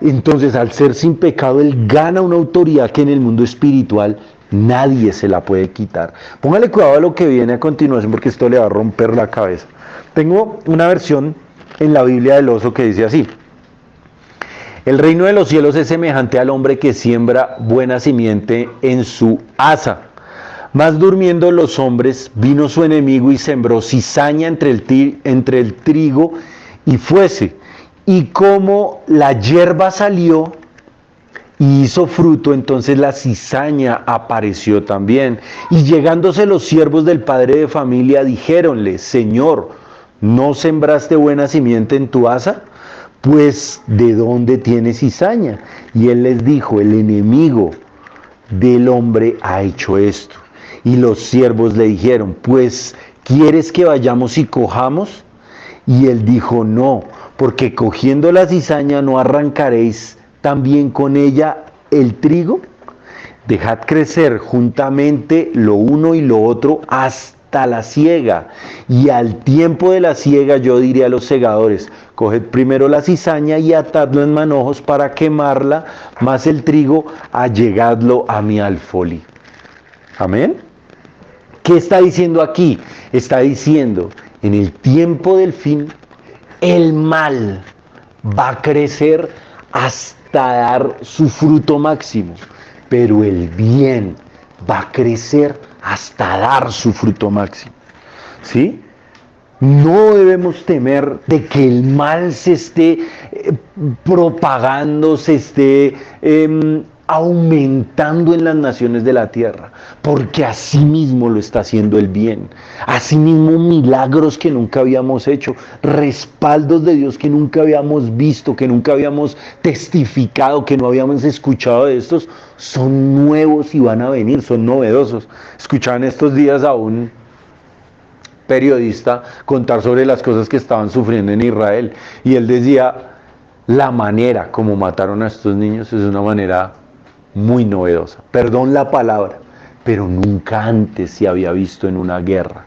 Entonces, al ser sin pecado, él gana una autoridad que en el mundo espiritual nadie se la puede quitar. Póngale cuidado a lo que viene a continuación, porque esto le va a romper la cabeza. Tengo una versión en la Biblia del Oso que dice así: el reino de los cielos es semejante al hombre que siembra buena simiente en su haza. Mas durmiendo los hombres, vino su enemigo y sembró cizaña entre el trigo y fuese. Y como la hierba salió y hizo fruto, entonces la cizaña apareció también. Y llegándose los siervos del padre de familia, dijéronle: Señor, ¿no sembraste buena simiente en tu haza? Pues, ¿de dónde tienes cizaña? Y él les dijo: el enemigo del hombre ha hecho esto. Y los siervos le dijeron: pues, ¿quieres que vayamos y cojamos? Y él dijo: no, porque cogiendo la cizaña no arrancaréis también con ella el trigo. Dejad crecer juntamente lo uno y lo otro hasta la siega. Y al tiempo de la siega yo diré a los segadores: coged primero la cizaña y atadlo en manojos para quemarla, mas el trigo allegadlo a mi alfolí. Amén. ¿Qué está diciendo aquí? Está diciendo: en el tiempo del fin, el mal va a crecer hasta dar su fruto máximo, pero el bien va a crecer hasta dar su fruto máximo. ¿Sí? No debemos temer de que el mal se esté propagando, se esté aumentando en las naciones de la tierra, porque así mismo lo está haciendo el bien. Así mismo milagros que nunca habíamos hecho, respaldos de Dios que nunca habíamos visto, que nunca habíamos testificado, que no habíamos escuchado de estos, son nuevos y van a venir, son novedosos. Escuchaban estos días a un periodista contar sobre las cosas que estaban sufriendo en Israel, y él decía: la manera como mataron a estos niños es una manera muy novedosa, perdón la palabra, pero nunca antes se había visto en una guerra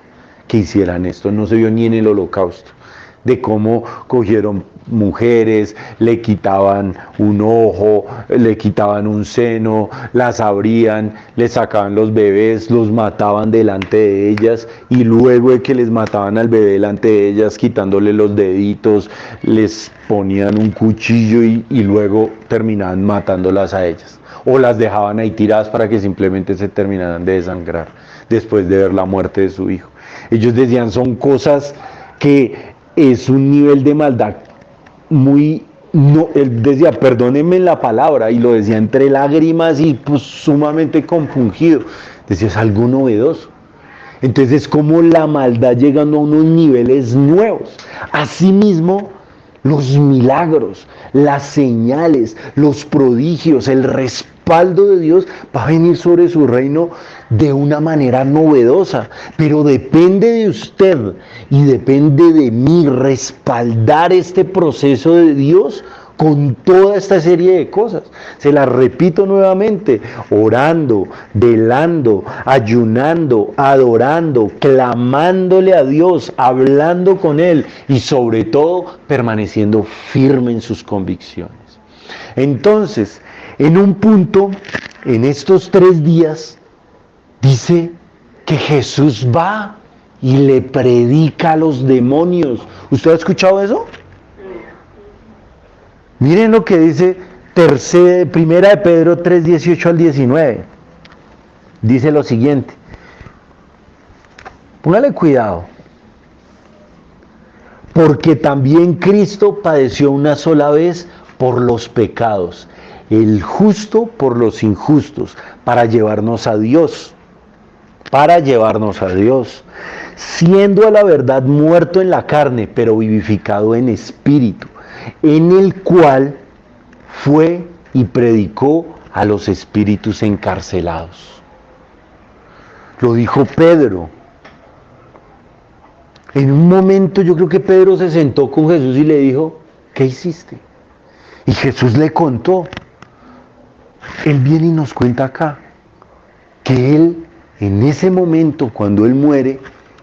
que hicieran esto. No se vio ni en el Holocausto, de cómo cogieron mujeres, le quitaban un ojo, le quitaban un seno, las abrían, les sacaban los bebés, los mataban delante de ellas, y luego de que les mataban al bebé delante de ellas, quitándole los deditos, les ponían un cuchillo y luego terminaban matándolas a ellas, o las dejaban ahí tiradas para que simplemente se terminaran de desangrar después de ver la muerte de su hijo. Ellos decían: son cosas que es un nivel de maldad muy, no, él decía, perdónenme la palabra, y lo decía entre lágrimas y pues sumamente compungido, decía: es algo novedoso. Entonces es como la maldad llegando a unos niveles nuevos. Asimismo, los milagros, las señales, los prodigios, el respaldo de Dios va a venir sobre su reino de una manera novedosa, pero depende de usted y depende de mí respaldar este proceso de Dios con toda esta serie de cosas. Se las repito nuevamente: orando, velando, ayunando, adorando, clamándole a Dios, hablando con Él y sobre todo permaneciendo firme en sus convicciones. Entonces, en un punto, en estos 3 días, dice que Jesús va y le predica a los demonios. ¿Usted ha escuchado eso? Miren lo que dice Primera de Pedro 3, 18 al 19. Dice lo siguiente. Póngale cuidado. Porque también Cristo padeció una sola vez por los pecados, el justo por los injustos, para llevarnos a Dios, para llevarnos a Dios, siendo a la verdad muerto en la carne, pero vivificado en espíritu, en el cual fue y predicó a los espíritus encarcelados. Lo dijo Pedro. En un momento yo creo que Pedro se sentó con Jesús y le dijo, ¿qué hiciste? Y Jesús le contó. Él viene y nos cuenta acá que él, en ese momento, cuando él muere,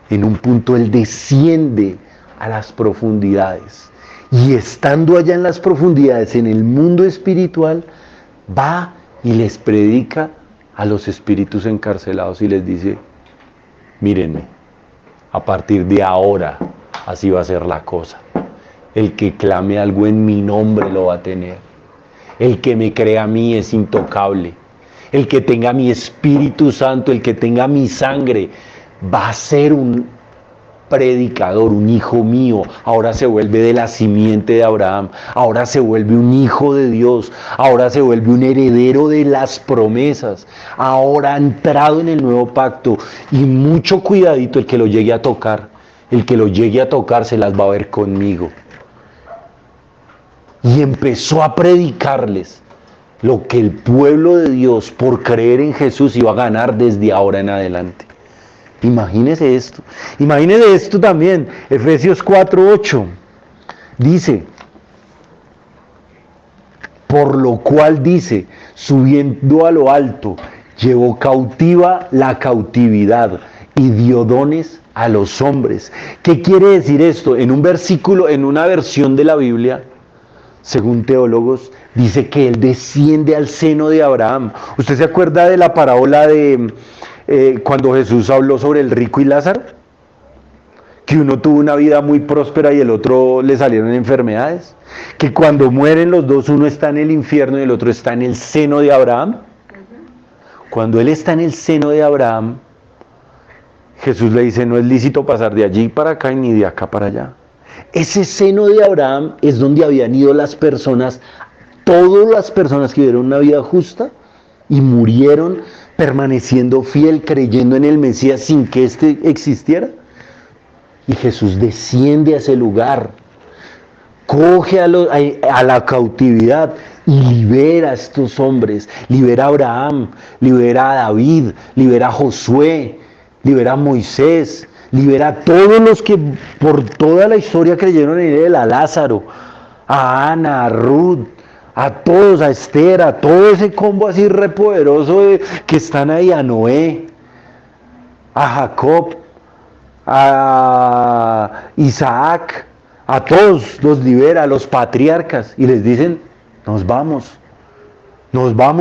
en un punto él desciende a las profundidades. Y estando allá en las profundidades, en el mundo espiritual, va y les predica a los espíritus encarcelados y les dice, mírenme, a partir de ahora así va a ser la cosa. El que clame algo en mi nombre lo va a tener. El que me crea a mí es intocable. El que tenga mi Espíritu Santo, el que tenga mi sangre, va a ser un predicador, un hijo mío. Ahora se vuelve de la simiente de Abraham. Ahora se vuelve un hijo de Dios. Ahora se vuelve un heredero de las promesas. Ahora ha entrado en el nuevo pacto. Y mucho cuidadito el que lo llegue a tocar. El que lo llegue a tocar se las va a ver conmigo. Y empezó a predicarles lo que el pueblo de Dios, por creer en Jesús, iba a ganar desde ahora en adelante. Imagínese esto. Imagínese esto también. Efesios 4:8 dice, por lo cual dice, subiendo a lo alto, llevó cautiva la cautividad y dio dones a los hombres. ¿Qué quiere decir esto? En un versículo, en una versión de la Biblia, según teólogos, dice que él desciende al seno de Abraham. ¿Usted se acuerda de la parábola de cuando Jesús habló sobre el rico y Lázaro? Que uno tuvo una vida muy próspera y el otro le salieron enfermedades. Que cuando mueren los dos, uno está en el infierno y el otro está en el seno de Abraham. Cuando él está en el seno de Abraham, Jesús le dice, no es lícito pasar de allí para acá ni de acá para allá. Ese seno de Abraham es donde habían ido las personas, todas las personas que vivieron una vida justa y murieron permaneciendo fiel, creyendo en el Mesías sin que éste existiera. Y Jesús desciende a ese lugar, coge a la cautividad y libera a estos hombres, libera a Abraham, libera a David, libera a Josué, libera a Moisés, libera a todos los que por toda la historia creyeron en él, a Lázaro, a Ana, a Ruth, a todos, a Esther, a todo ese combo así repoderoso que están ahí, a Noé, a Jacob, a Isaac, a todos los libera, a los patriarcas, y les dicen, nos vamos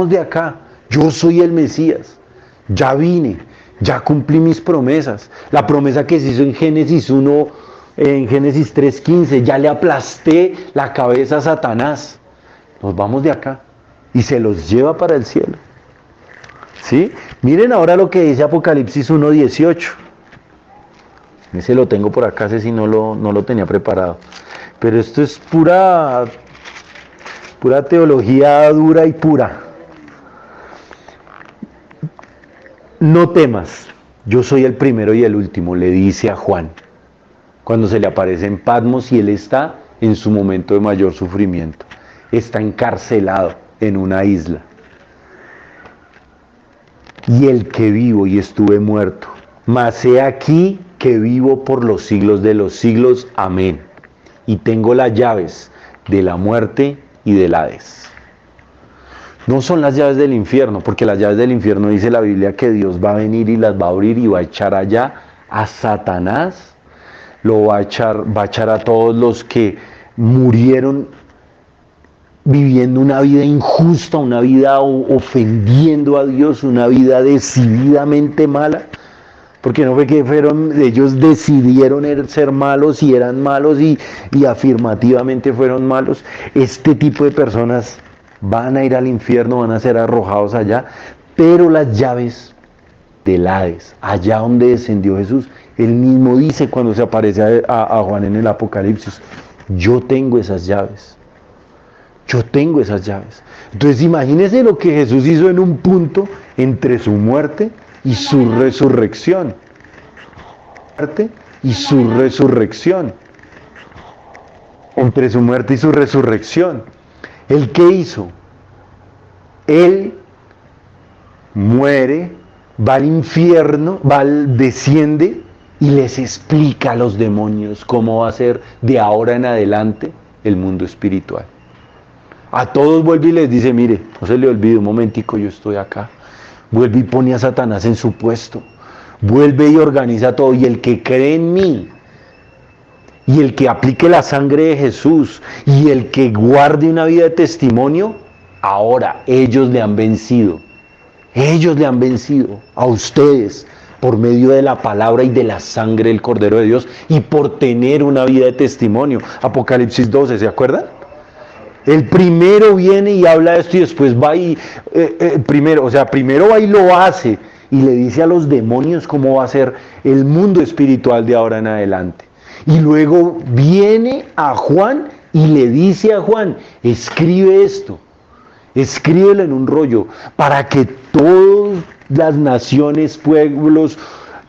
de acá, yo soy el Mesías, ya vine, ya cumplí mis promesas. La promesa que se hizo en Génesis 1, en Génesis 3:15, ya le aplasté la cabeza a Satanás. Nos vamos de acá. Y se los lleva para el cielo. ¿Sí? Miren ahora lo que dice Apocalipsis 1:18. Ese lo tengo por acá, ese sí no lo tenía preparado. Pero esto es pura teología dura y pura. No temas, yo soy el primero y el último, le dice a Juan, cuando se le aparece en Patmos y él está en su momento de mayor sufrimiento. Está encarcelado en una isla. Y el que vivo y estuve muerto, mas he aquí que vivo por los siglos de los siglos. Amén. Y tengo las llaves de la muerte y del Hades. No son las llaves del infierno, porque las llaves del infierno dice la Biblia que Dios va a venir y las va a abrir y va a echar allá a Satanás, va a echar a todos los que murieron viviendo una vida injusta, una vida ofendiendo a Dios, una vida decididamente mala, porque no fue que ellos decidieron ser malos y eran malos y afirmativamente fueron malos. Este tipo de personas van a ir al infierno, van a ser arrojados allá, pero las llaves del Hades, allá donde descendió Jesús, él mismo dice cuando se aparece a Juan en el Apocalipsis, yo tengo esas llaves, Yo tengo esas llaves. Entonces imagínense lo que Jesús hizo en un punto entre su muerte y su resurrección. Muerte y su resurrección. Entre su muerte y su resurrección. ¿Él qué hizo? Él muere, va al infierno, desciende y les explica a los demonios cómo va a ser de ahora en adelante el mundo espiritual. A todos vuelve y les dice, mire, no se le olvide, un momentico, yo estoy acá. Vuelve y pone a Satanás en su puesto. Vuelve y organiza todo. Y el que cree en mí, y el que aplique la sangre de Jesús, y el que guarde una vida de testimonio, ahora ellos le han vencido. Ellos le han vencido a ustedes por medio de la palabra y de la sangre del Cordero de Dios y por tener una vida de testimonio. Apocalipsis 12, ¿se acuerdan? El primero viene y habla de esto y después va y, primero va y lo hace y le dice a los demonios cómo va a ser el mundo espiritual de ahora en adelante. Y luego viene a Juan y le dice a Juan, escribe esto, escríbelo en un rollo para que todas las naciones, pueblos,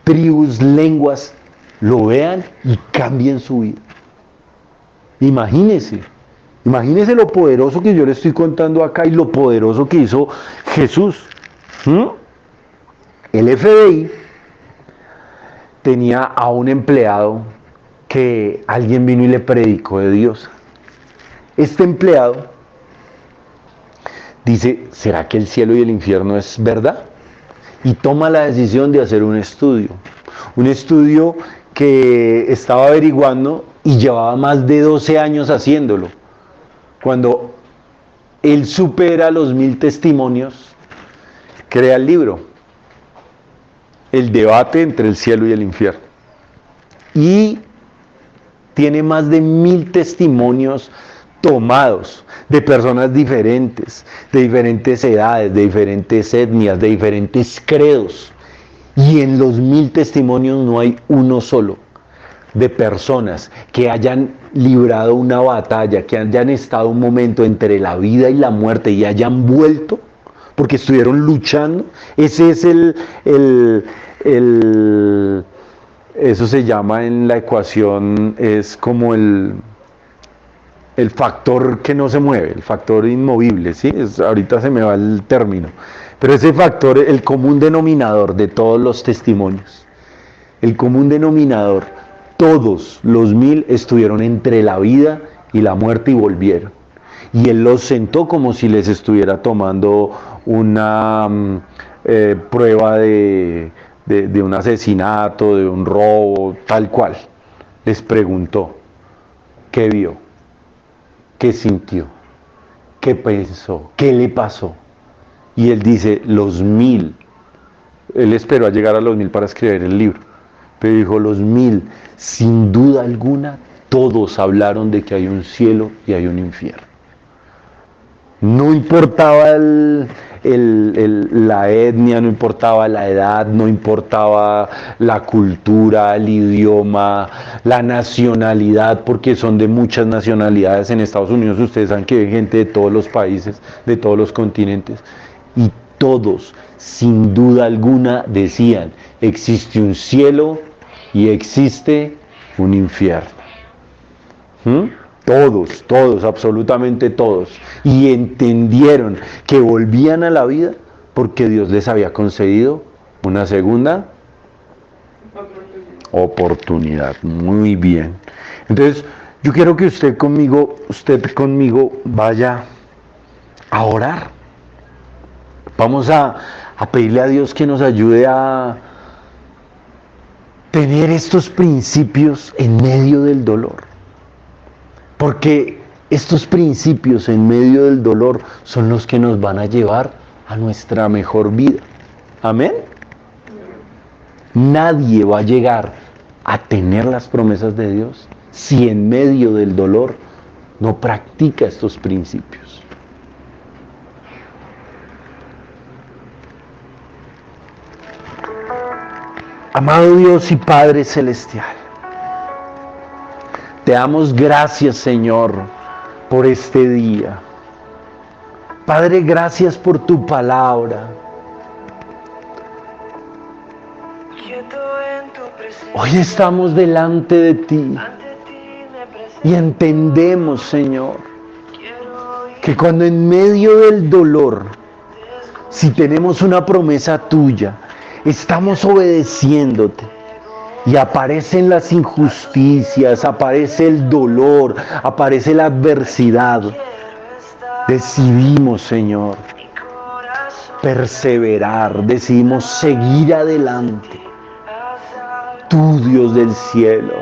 tribus, lenguas lo vean y cambien su vida. Imagínense lo poderoso que yo le estoy contando acá y lo poderoso que hizo Jesús. El FBI tenía a un empleado que alguien vino y le predicó de Dios. Este empleado dice, ¿será que el cielo y el infierno es verdad? Y toma la decisión de hacer un estudio que estaba averiguando y llevaba más de 12 años haciéndolo. Cuando él supera los 1000 testimonios, crea el libro, El debate entre el cielo y el infierno. Y tiene más de 1000 testimonios tomados de personas diferentes, de diferentes edades, de diferentes etnias, de diferentes credos. Y en los 1000 testimonios no hay uno solo de personas que hayan librado una batalla, que hayan estado un momento entre la vida y la muerte y hayan vuelto, porque estuvieron luchando. Ese es eso se llama en la ecuación, es como el factor que no se mueve, el factor inmovible, ¿sí? Ahorita se me va el término, pero ese factor, el común denominador de todos los testimonios, el común denominador, todos los 1000 estuvieron entre la vida y la muerte y volvieron. Y él los sentó como si les estuviera tomando una prueba de un asesinato, de un robo, tal cual. Les preguntó, ¿qué vio? ¿Qué sintió? ¿Qué pensó? ¿Qué le pasó? Y él dice, los 1000. Él esperó a llegar a los 1000 para escribir el libro. Pero dijo, los 1000, sin duda alguna, todos hablaron de que hay un cielo y hay un infierno. No importaba la etnia, no importaba la edad, no importaba la cultura, el idioma, la nacionalidad, porque son de muchas nacionalidades. En Estados Unidos ustedes saben que hay gente de todos los países, de todos los continentes, y todos, sin duda alguna, decían, existe un cielo y existe un infierno. Todos, absolutamente todos. Y entendieron que volvían a la vida porque Dios les había concedido una segunda oportunidad. Muy bien. Entonces, yo quiero que usted conmigo vaya a orar. Vamos a pedirle a Dios que nos ayude a tener estos principios en medio del dolor. Porque estos principios en medio del dolor son los que nos van a llevar a nuestra mejor vida. Amén. Nadie va a llegar a tener las promesas de Dios si en medio del dolor no practica estos principios. Amado Dios y Padre Celestial, te damos gracias, Señor, por este día. Padre, gracias por tu palabra. Hoy estamos delante de ti y entendemos, Señor, que cuando en medio del dolor, si tenemos una promesa tuya, estamos obedeciéndote y aparecen las injusticias, aparece el dolor, aparece la adversidad, decidimos, Señor, perseverar, decidimos seguir adelante. Tú, Dios del cielo,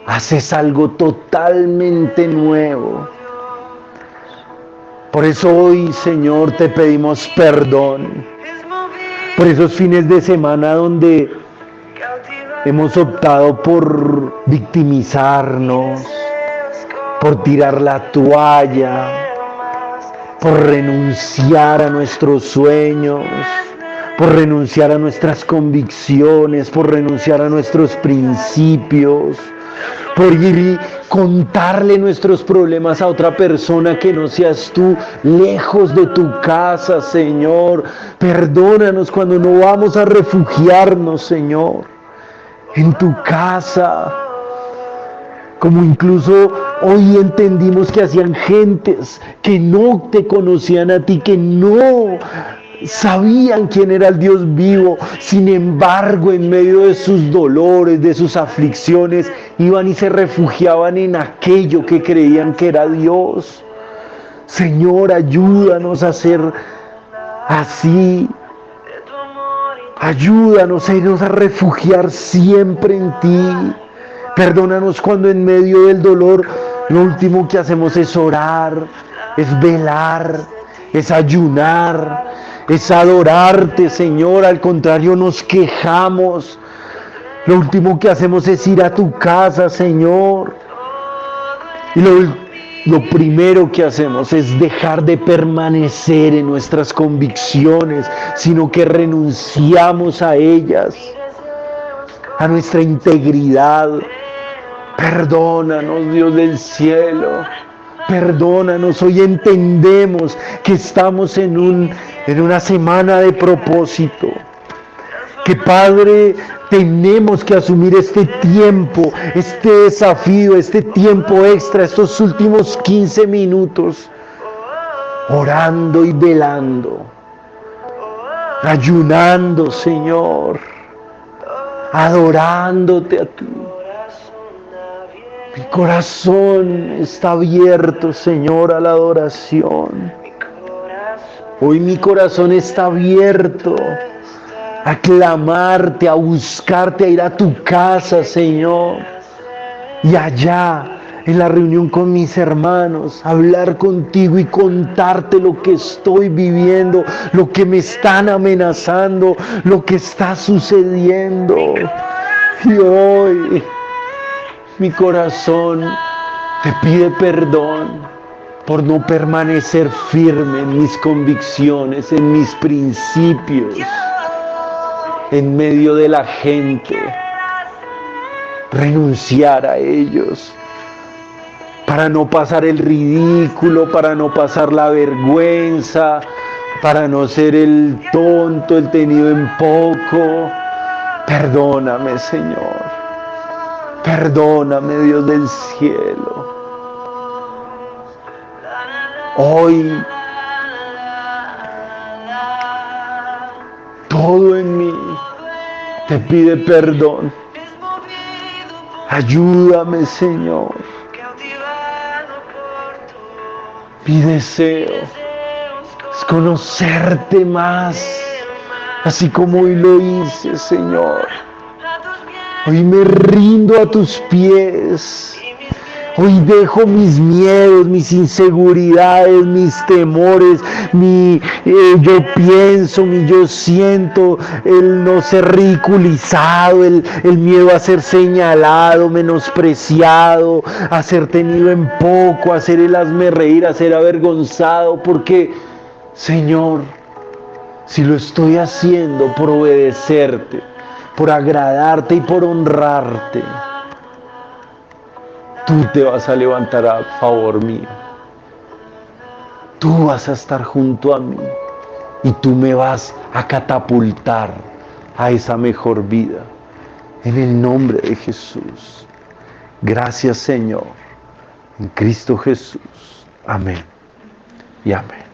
haces algo totalmente nuevo. Por eso hoy, Señor, te pedimos perdón por esos fines de semana donde hemos optado por victimizarnos, por tirar la toalla, por renunciar a nuestros sueños, por renunciar a nuestras convicciones, por renunciar a nuestros principios, por ir y contarle nuestros problemas a otra persona que no seas tú, lejos de tu casa, Señor. Perdónanos cuando no vamos a refugiarnos, Señor, en tu casa. Como incluso hoy entendimos que hacían gentes que no te conocían a ti, que no sabían quién era el Dios vivo. Sin embargo, en medio de sus dolores, de sus aflicciones, iban y se refugiaban en aquello que creían que era Dios. Señor, ayúdanos a ser así. Ayúdanos a irnos a refugiar siempre en ti. Perdónanos cuando en medio del dolor lo último que hacemos es orar, es velar, es ayunar, es adorarte, Señor. Al contrario, nos quejamos. Lo último que hacemos es ir a tu casa, Señor. Y lo primero que hacemos es dejar de permanecer en nuestras convicciones, sino que renunciamos a ellas, a nuestra integridad. Perdónanos, Dios del cielo. Perdónanos. Hoy entendemos que estamos en una semana de propósito. Que, Padre, tenemos que asumir este tiempo, este desafío, este tiempo extra, estos últimos 15 minutos, orando y velando, ayunando, Señor, adorándote a ti. Mi corazón está abierto, Señor, a la adoración. Hoy mi corazón está abierto a clamarte, a buscarte, a ir a tu casa, Señor. Y allá, en la reunión con mis hermanos, hablar contigo y contarte lo que estoy viviendo, lo que me están amenazando, lo que está sucediendo. Y hoy mi corazón te pide perdón por no permanecer firme en mis convicciones, en mis principios, en medio de la gente, renunciar a ellos, para no pasar el ridículo, para no pasar la vergüenza, para no ser el tonto, el tenido en poco. Perdóname, Señor. Perdóname, Dios del cielo. Hoy todo en mí te pide perdón. Ayúdame, Señor. Mi deseo es conocerte más, así como hoy lo hice, Señor. Hoy me rindo a tus pies. Hoy dejo mis miedos, mis inseguridades, mis temores, mi yo pienso, mi yo siento, el no ser ridiculizado, el miedo a ser señalado, menospreciado, a ser tenido en poco, a ser el hazme reír, a ser avergonzado, porque, Señor, si lo estoy haciendo por obedecerte, por agradarte y por honrarte, tú te vas a levantar a favor mío. tú vas a estar junto a mí y tú me vas a catapultar a esa mejor vida. En el nombre de Jesús. Gracias, Señor. En Cristo Jesús. Amén y amén.